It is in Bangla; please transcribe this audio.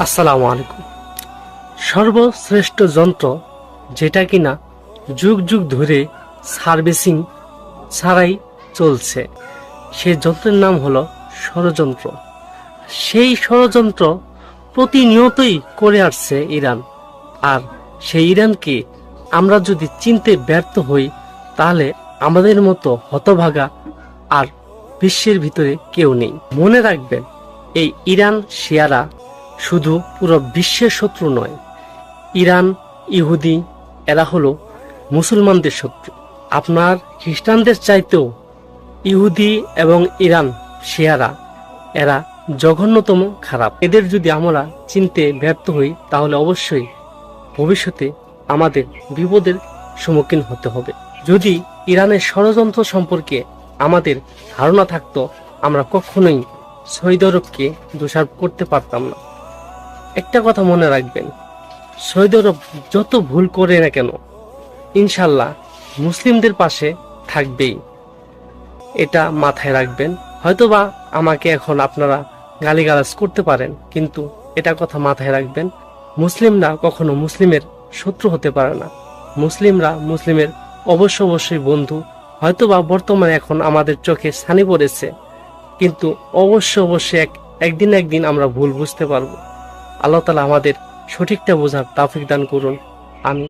আসসালামু আলাইকুম। সর্বশ্রেষ্ঠ যন্ত্র যেটা কিনা যুগ যুগ ধরে সার্ভিসিং ছাড়াই চলছে, সেই যন্ত্রের নাম হলো ষড়যন্ত্র। সেই ষড়যন্ত্র প্রতিনিয়তই করে আসছে ইরান। আর সেই ইরানকে আমরা যদি চিনতে ব্যর্থ হই, তাহলে আমাদের মতো হতভাগা আর বিশ্বের ভিতরে কেউ নেই। মনে রাখবেন, এই ইরান শিয়ারা শুধু পুরো বিশ্বের শত্রু নয়। ইরান, ইহুদি এরা হলো মুসলমানদের শত্রু। আপনার খ্রিস্টানদের চাইতেও ইহুদি এবং ইরান শিয়ারা এরা জঘন্যতম খারাপ। এদের যদি আমরা চিনতে ব্যর্থ হই, তাহলে অবশ্যই ভবিষ্যতে আমাদের বিপদের সম্মুখীন হতে হবে। যদি ইরানের ষড়যন্ত্র সম্পর্কে আমাদের ধারণা থাকতো, আমরা কখনোই সৌদি আরবকে দোষারোপ করতে পারতাম না। একটা কথা মনে রাখবেন, সৌদি আরব যত ভুল করে না কেন, ইনশাল্লাহ মুসলিমদের পাশে থাকবেই। এটা মাথায় রাখবেন। হয়তোবা আমাকে এখন আপনারা গালিগালাজ করতে পারেন, কিন্তু এটা কথা মাথায় রাখবেন, মুসলিমরা কখনো মুসলিমের শত্রু হতে পারে না। মুসলিমরা মুসলিমের অবশ্যই বন্ধু। হয়তোবা বর্তমানে এখন আমাদের চোখে ছানি পড়েছে, কিন্তু অবশ্যই একদিন আমরা ভুল বুঝতে পারবো। আল্লাহ তাআলা আমাদের সঠিকটা বোঝার তৌফিক দান করুন। আমি